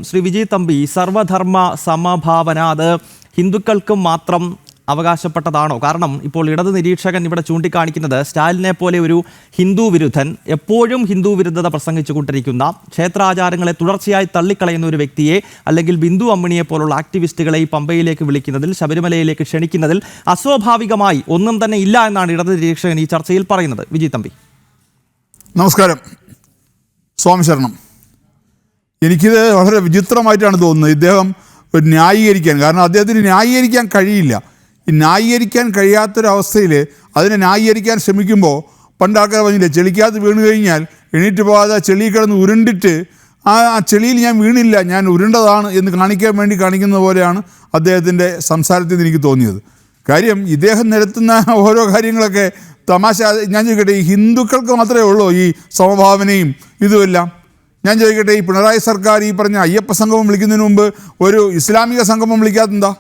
ശ്രീ വിജയ് തമ്പി, സർവധർമ്മ സമഭാവന അത് ഹിന്ദുക്കൾക്കും മാത്രം അവകാശപ്പെട്ടതാണോ? കാരണം ഇപ്പോൾ ഇടത് നിരീക്ഷകൻ ഇവിടെ ചൂണ്ടിക്കാണിക്കുന്നത് സ്റ്റാലിനെ പോലെ ഒരു ഹിന്ദു വിരുദ്ധൻ, എപ്പോഴും ഹിന്ദു വിരുദ്ധത പ്രസംഗിച്ചുകൊണ്ടിരിക്കുന്ന, ക്ഷേത്രാചാരങ്ങളെ തുടർച്ചയായി തള്ളിക്കളയുന്ന ഒരു വ്യക്തിയെ, അല്ലെങ്കിൽ ബിന്ദു അമ്മിണിയെ പോലുള്ള ആക്ടിവിസ്റ്റുകളെ ഈ പമ്പയിലേക്ക് വിളിക്കുന്നതിൽ, ശബരിമലയിലേക്ക് ക്ഷണിക്കുന്നതിൽ അസ്വാഭാവികമായി ഒന്നും തന്നെ ഇല്ല എന്നാണ് ഇടത് നിരീക്ഷകൻ ഈ ചർച്ചയിൽ പറയുന്നത്. വിജയ് തമ്പി, നമസ്കാരം. സ്വാമി ശരണം. എനിക്കിത് വളരെ വിചിത്രമായിട്ടാണ് തോന്നുന്നത്. ഇദ്ദേഹം ന്യായീകരിക്കാൻ, കാരണം അദ്ദേഹത്തിന് ന്യായീകരിക്കാൻ കഴിയില്ല. ഈ ന്യായീകരിക്കാൻ കഴിയാത്തൊരവസ്ഥയിൽ അതിനെ ന്യായീകരിക്കാൻ ശ്രമിക്കുമ്പോൾ പണ്ട് ആൾക്കാർ പറഞ്ഞില്ലേ, ചെളിക്കകത്ത് വീണ് കഴിഞ്ഞാൽ എണീറ്റ് പോകാതെ ചെളി കിടന്ന് ഉരുണ്ടിട്ട് ആ ചെളിയിൽ ഞാൻ വീണില്ല, ഞാൻ ഉരുണ്ടതാണ് എന്ന് കാണിക്കാൻ വേണ്ടി കാണിക്കുന്ന പോലെയാണ് അദ്ദേഹത്തിൻ്റെ സംസാരത്തിൽ നിന്ന് എനിക്ക് തോന്നിയത്. കാര്യം ഇദ്ദേഹം നിരത്തുന്ന ഓരോ കാര്യങ്ങളൊക്കെ തമാശ. ഞാൻ ചോദിക്കട്ടെ, ഈ ഹിന്ദുക്കൾക്ക് മാത്രമേ ഉള്ളൂ ഈ സമഭാവനയും ഇതുമെല്ലാം? ഞാൻ ചോദിക്കട്ടെ, ഈ പിണറായി സർക്കാർ ഈ പറഞ്ഞ അയ്യപ്പ സംഗമം വിളിക്കുന്നതിന് മുമ്പ് ഒരു ഇസ്ലാമിക സംഗമം വിളിക്കാത്തെന്താ?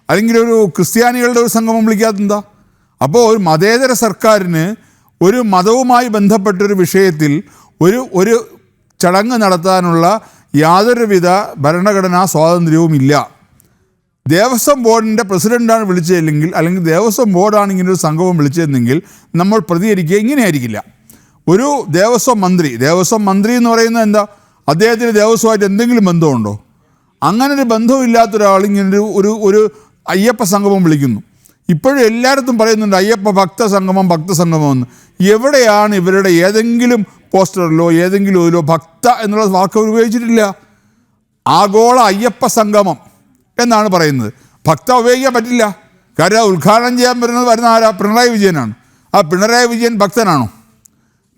അല്ലെങ്കിൽ ഒരു ക്രിസ്ത്യാനികളുടെ ഒരു സംഗമം വിളിക്കാത്തെന്താ? അപ്പോൾ ഒരു മതേതര സർക്കാരിന് ഒരു മതവുമായി ബന്ധപ്പെട്ടൊരു വിഷയത്തിൽ ഒരു ചടങ്ങ് നടത്താനുള്ള യാതൊരുവിധ ഭരണഘടനാ സ്വാതന്ത്ര്യവും ഇല്ല. ദേവസ്വം ബോർഡിൻ്റെ പ്രസിഡൻ്റാണ് വിളിച്ചതെങ്കിൽ, അല്ലെങ്കിൽ ദേവസ്വം ബോർഡാണ് ഇങ്ങനൊരു സംഗമം വിളിച്ചതെങ്കിൽ നമ്മൾ പ്രതികരിക്കുക ഇങ്ങനെയായിരിക്കില്ല. ഒരു ദേവസ്വം മന്ത്രി എന്ന് പറയുന്നത് എന്താ? അദ്ദേഹത്തിന് ദേവസ്വമായിട്ട് എന്തെങ്കിലും ബന്ധമുണ്ടോ? അങ്ങനെ ഒരു ബന്ധമില്ലാത്ത ഒരാൾ ഇങ്ങനെ ഒരു അയ്യപ്പ സംഗമം വിളിക്കുന്നു. ഇപ്പോഴും എല്ലായിടത്തും പറയുന്നുണ്ട് അയ്യപ്പ ഭക്തസംഗമം എന്ന്. എവിടെയാണ് ഇവരുടെ ഏതെങ്കിലും പോസ്റ്ററിലോ ഏതെങ്കിലും ഇതിലോ ഭക്ത എന്നുള്ള വാക്ക് അവർ ഉപയോഗിച്ചിട്ടില്ല. ആഗോള അയ്യപ്പ സംഗമം എന്നാണ് പറയുന്നത്. ഭക്ത ഉപയോഗിക്കാൻ പറ്റില്ല. കാര്യം ഉദ്ഘാടനം ചെയ്യാൻ വരുന്ന ആരാ? പിണറായി വിജയനാണ്. ആ പിണറായി വിജയൻ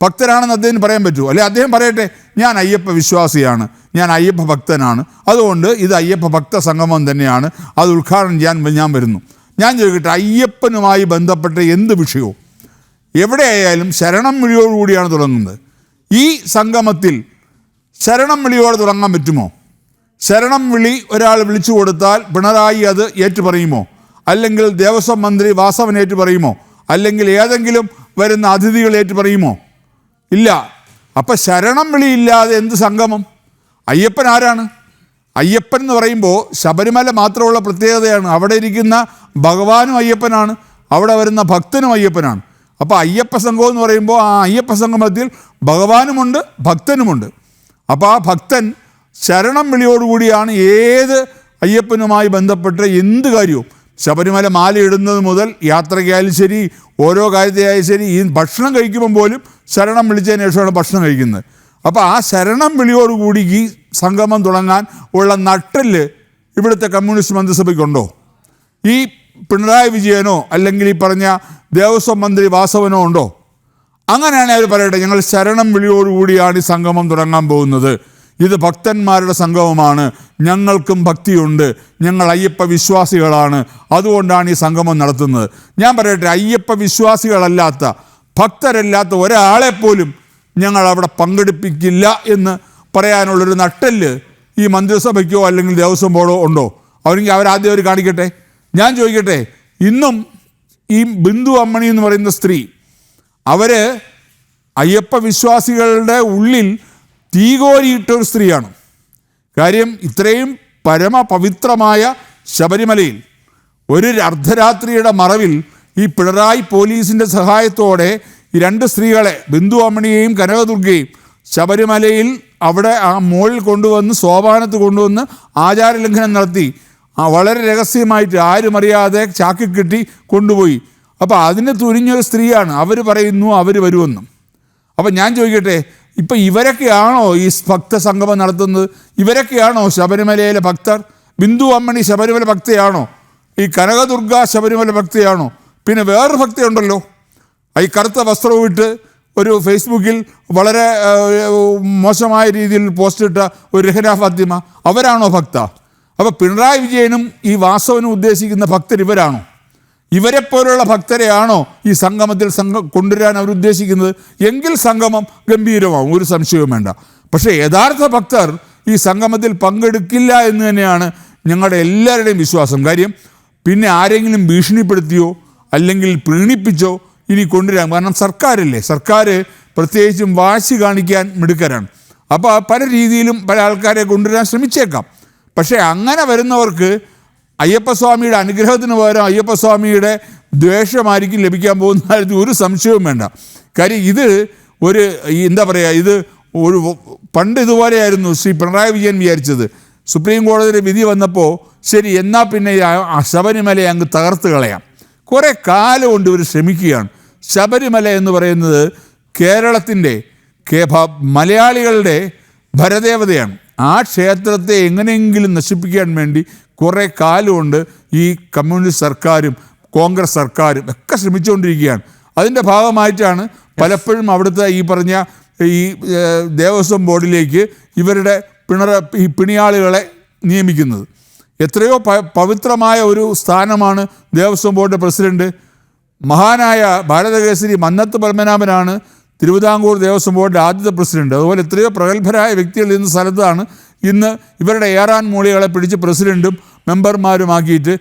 ഭക്തനാണെന്ന് അദ്ദേഹം പറയാൻ പറ്റുമോ? അല്ലെ അദ്ദേഹം പറയട്ടെ, ഞാൻ അയ്യപ്പ വിശ്വാസിയാണ്, ഞാൻ അയ്യപ്പ ഭക്തനാണ്, അതുകൊണ്ട് ഇത് അയ്യപ്പ ഭക്ത സംഗമം തന്നെയാണ്, അത് ഉദ്ഘാടനം ചെയ്യാൻ ഞാൻ വരുന്നു. ഞാൻ ചോദിക്കട്ടെ, അയ്യപ്പനുമായി ബന്ധപ്പെട്ട എന്ത് വിഷയവും എവിടെയായാലും ശരണം വിളിയോടുകൂടിയാണ് തുടങ്ങുന്നത്. ഈ സംഗമത്തിൽ ശരണം വിളിയോടെ തുടങ്ങാൻ പറ്റുമോ? ശരണം വിളി ഒരാൾ വിളിച്ചു കൊടുത്താൽ പിണറായി അത് ഏറ്റുപറയുമോ? അല്ലെങ്കിൽ ദേവസ്വം മന്ത്രി വാസവൻ ഏറ്റുപറയുമോ? അല്ലെങ്കിൽ ഏതെങ്കിലും വരുന്ന അതിഥികൾ ഏറ്റുപറയുമോ? ഇല്ല. അപ്പം ശരണം വിളിയില്ലാതെ എന്ത് സംഗമം? അയ്യപ്പൻ ആരാണ്? അയ്യപ്പൻ എന്ന് പറയുമ്പോൾ ശബരിമല മാത്രമുള്ള പ്രത്യേകതയാണ്. അവിടെ ഇരിക്കുന്ന ഭഗവാനും അയ്യപ്പനാണ്, അവിടെ വരുന്ന ഭക്തനും അയ്യപ്പനാണ്. അപ്പോൾ അയ്യപ്പ സംഘം എന്ന് പറയുമ്പോൾ ആ അയ്യപ്പ സംഗമത്തിൽ ഭഗവാനുമുണ്ട് ഭക്തനുമുണ്ട്. അപ്പോൾ ആ ഭക്തൻ ശരണം വിളിയോടുകൂടിയാണ് ഏത് അയ്യപ്പനുമായി ബന്ധപ്പെട്ട എന്ത് കാര്യവും, ശബരിമല മാല ഇടുന്നത് മുതൽ യാത്രയ്ക്കായാലും ശരി, ഓരോ കാര്യത്തെയായാലും ശരി, ഈ ഭക്ഷണം കഴിക്കുമ്പം പോലും ശരണം വിളിച്ചതിന് ശേഷമാണ് ഭക്ഷണം കഴിക്കുന്നത്. അപ്പോൾ ആ ശരണം വിളിയോടുകൂടി ഈ സംഗമം തുടങ്ങാൻ ഉള്ള നട്ടെല്ല് ഇവിടുത്തെ കമ്മ്യൂണിസ്റ്റ് മന്ത്രിസഭയ്ക്കുണ്ടോ? ഈ പിണറായി വിജയനോ അല്ലെങ്കിൽ ഈ പറഞ്ഞ ദേവസ്വം മന്ത്രി വാസവനോ ഉണ്ടോ? അങ്ങനെയാണെങ്കിൽ അവർ പറയട്ടെ, ഞങ്ങൾ ശരണം വിളിയോടുകൂടിയാണ് ഈ സംഗമം തുടങ്ങാൻ പോകുന്നത്, ഇത് ഭക്തന്മാരുടെ സംഗമമാണ്, ഞങ്ങൾക്കും ഭക്തിയുണ്ട്, ഞങ്ങൾ അയ്യപ്പ വിശ്വാസികളാണ്, അതുകൊണ്ടാണ് ഈ സംഗമം നടത്തുന്നത്. ഞാൻ പറയട്ടെ, അയ്യപ്പ വിശ്വാസികളല്ലാത്ത ഭക്തരല്ലാത്ത ഒരാളെപ്പോലും ഞങ്ങൾ അവിടെ പങ്കെടുപ്പിക്കില്ല എന്ന് പറയാനുള്ളൊരു നട്ടെല്ല് ഈ മന്ത്രിസഭയ്ക്കോ അല്ലെങ്കിൽ ദേവസ്വം ബോർഡോ ഉണ്ടോ? അവരാദ്യം അവർ കാണിക്കട്ടെ. ഞാൻ ചോദിക്കട്ടെ, ഇന്നും ഈ ബിന്ദു അമ്മിണി എന്ന് പറയുന്ന സ്ത്രീ, അവർ അയ്യപ്പ വിശ്വാസികളുടെ ഉള്ളിൽ തീകോരിയിട്ടൊരു സ്ത്രീയാണ്. കാര്യം ഇത്രയും പരമപവിത്രമായ ശബരിമലയിൽ ഒരു അർദ്ധരാത്രിയുടെ മറവിൽ ഈ പിണറായി പോലീസിൻ്റെ സഹായത്തോടെ ഈ രണ്ട് സ്ത്രീകളെ, ബിന്ദു അമ്മിണിയെയും കനകദുർഗയെയും, ശബരിമലയിൽ അവിടെ ആ മുകളിൽ കൊണ്ടുവന്ന് സോപാനത്ത് കൊണ്ടുവന്ന് ആചാരലംഘനം നടത്തി വളരെ രഹസ്യമായിട്ട് ആരും അറിയാതെ ചാക്കി കെട്ടി കൊണ്ടുപോയി. അപ്പോൾ അതിന് തുനിഞ്ഞൊരു സ്ത്രീയാണ്. അവർ പറയുന്നു അവർ വരുമെന്നും. അപ്പം ഞാൻ ചോദിക്കട്ടെ, ഇപ്പം ഇവരൊക്കെയാണോ ഈ ഭക്ത സംഗമം നടത്തുന്നത്? ഇവരൊക്കെയാണോ ശബരിമലയിലെ ഭക്തർ? ബിന്ദു അമ്മിണി ശബരിമല ഭക്തയാണോ? ഈ കനകദുർഗ ശബരിമല ഭക്തയാണോ? പിന്നെ വേറൊരു ഭക്തയുണ്ടല്ലോ, ഈ കറുത്ത വസ്ത്രവും ഇട്ട് ഒരു ഫേസ്ബുക്കിൽ വളരെ മോശമായ രീതിയിൽ പോസ്റ്റ് ഇട്ട ഒരു രഹന ഫാത്തിമ, അവരാണോ ഭക്ത? അപ്പോൾ പിണറായി വിജയനും ഈ വാസവനും ഉദ്ദേശിക്കുന്ന ഭക്തർ ഇവരാണോ? ഇവരെപ്പോലുള്ള ഭക്തരെയാണോ ഈ സംഗമത്തിൽ കൊണ്ടുവരാൻ അവർ ഉദ്ദേശിക്കുന്നത്? എങ്കിൽ സംഗമം ഗംഭീരമാവും, ഒരു സംശയവും വേണ്ട. പക്ഷേ യഥാർത്ഥ ഭക്തർ ഈ സംഗമത്തിൽ പങ്കെടുക്കില്ല എന്ന് തന്നെയാണ് ഞങ്ങളുടെ എല്ലാവരുടെയും വിശ്വാസം. കാര്യം പിന്നെ ആരെങ്കിലും ഭീഷണിപ്പെടുത്തിയോ അല്ലെങ്കിൽ പ്രീണിപ്പിച്ചോ ഇനി കൊണ്ടുവരാം. കാരണം സർക്കാരല്ലേ, സർക്കാർ പ്രത്യേകിച്ചും വാശി കാണിക്കാൻ മിടുക്കരാണ്. അപ്പോൾ പല രീതിയിലും പല ആൾക്കാരെ കൊണ്ടുവരാൻ ശ്രമിച്ചേക്കാം. പക്ഷേ അങ്ങനെ വരുന്നവർക്ക് അയ്യപ്പസ്വാമിയുടെ അനുഗ്രഹത്തിന് പകരം അയ്യപ്പസ്വാമിയുടെ ദ്വേഷമായിരിക്കും ലഭിക്കാൻ പോകുന്ന കാര്യത്തിൽ ഒരു സംശയവും വേണ്ട. കാര്യം ഇത് ഒരു എന്താ പറയുക, ഇത് ഒരു പണ്ട് ഇതുപോലെയായിരുന്നു ശ്രീ പിണറായി വിജയൻ വിചാരിച്ചത്. സുപ്രീം കോടതിയുടെ വിധി വന്നപ്പോൾ ശരി എന്നാൽ പിന്നെ ശബരിമലയെ അങ്ങ് തകർത്ത് കളയാം. കുറേ കാലം കൊണ്ട് ഇവർ ശ്രമിക്കുകയാണ്. ശബരിമല എന്ന് പറയുന്നത് കേരളത്തിൻ്റെ മലയാളികളുടെ ഭരദേവതയാണ്. ആ ക്ഷേത്രത്തെ എങ്ങനെയെങ്കിലും നശിപ്പിക്കാൻ വേണ്ടി കുറേ കാലമുണ്ട് ഈ കമ്മ്യൂണിസ്റ്റ് സർക്കാരും കോൺഗ്രസ് സർക്കാരും ഒക്കെ ശ്രമിച്ചുകൊണ്ടിരിക്കുകയാണ്. അതിൻ്റെ ഭാഗമായിട്ടാണ് പലപ്പോഴും അവിടുത്തെ ഈ പറഞ്ഞ ഈ ദേവസ്വം ബോർഡിലേക്ക് ഇവരുടെ പിണിയാളുകളെ നിയമിക്കുന്നത്. എത്രയോ പവിത്രമായ ഒരു സ്ഥാനമാണ് ദേവസ്വം ബോർഡ് പ്രസിഡന്റ്. മഹാനായ ഭാരതകേസരി മന്നത്ത് പത്മനാഭനാണ് തിരുവിതാംകൂർ ദേവസ്വം ബോർഡിൻ്റെ ആദ്യത്തെ പ്രസിഡന്റ്. അതുപോലെ എത്രയോ പ്രഗത്ഭരായ വ്യക്തികൾ ഇന്ന് സ്ഥലത്താണ് ഇന്ന് ഇവരുടെ ഏറാൻ മൂളികളെ പിടിച്ച് പ്രസിഡന്റും മെമ്പർമാരുമാക്കിയിട്ട്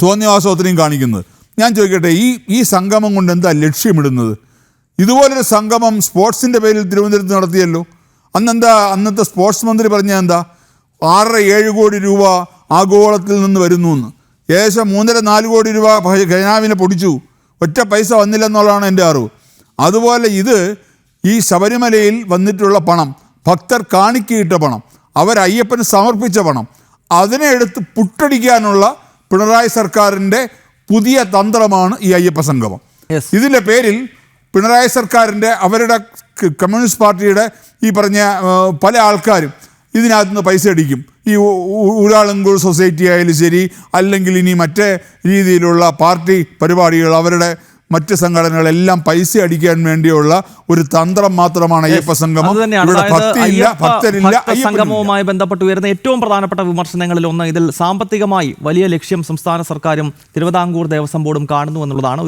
തോന്നിയവാസോത്തരിയും കാണിക്കുന്നത്. ഞാൻ ചോദിക്കട്ടെ, ഈ സംഗമം കൊണ്ട് എന്താ ലക്ഷ്യമിടുന്നത്? ഇതുപോലൊരു സംഗമം സ്പോർട്സിൻ്റെ പേരിൽ തിരുവനന്തപുരത്ത് നടത്തിയല്ലോ. അന്നത്തെ സ്പോർട്സ് മന്ത്രി പറഞ്ഞത് എന്താ? 6-7 കോടി രൂപ ആഗോളത്തിൽ നിന്ന് വരുന്നു എന്ന്. ഏകദേശം 3-4 കോടി രൂപ ഖജനാവിനെ പൊടിച്ചു. ഒറ്റ പൈസ വന്നില്ലെന്നുള്ളതാണ് എൻ്റെ അറിവ്. അതുപോലെ ഈ ശബരിമലയിൽ വന്നിട്ടുള്ള പണം, ഭക്തർ കാണിക്കയിട്ട പണം, അയ്യപ്പന് സമർപ്പിച്ച പണം, അതിനെ എടുത്ത് പുട്ടടിക്കാനുള്ള പിണറായി സർക്കാരിൻ്റെ പുതിയ തന്ത്രമാണ് ഈ അയ്യപ്പ സംഗമം. ഇതിൻ്റെ പേരിൽ പിണറായി സർക്കാരിൻ്റെ അവരുടെ കമ്മ്യൂണിസ്റ്റ് പാർട്ടിയുടെ ഈ പറഞ്ഞ പല ആൾക്കാരും ഇതിനകത്ത് നിന്ന് പൈസ അടിക്കും. ഈ ഊരാളുങ്കോട് സൊസൈറ്റി ആയാലും ശരി, അല്ലെങ്കിൽ ഇനി മറ്റേ രീതിയിലുള്ള പാർട്ടി പരിപാടികൾ, അവരുടെ മറ്റ് സംഘടനകളെല്ലാം പൈസ അടിക്കാൻ വേണ്ടിയുള്ള ഒരു തന്ത്രം മാത്രമാണ് അയ്യപ്പ സംഗമം. സംഗമവുമായി ബന്ധപ്പെട്ട് ഉയർന്ന ഏറ്റവും പ്രധാനപ്പെട്ട വിമർശനങ്ങളിൽ ഒന്ന് ഇതിൽ സാമ്പത്തികമായി വലിയ ലക്ഷ്യം സംസ്ഥാന സർക്കാരും തിരുവിതാംകൂർ ദേവസ്വം ബോർഡും കാണുന്നു എന്നുള്ളതാണ്.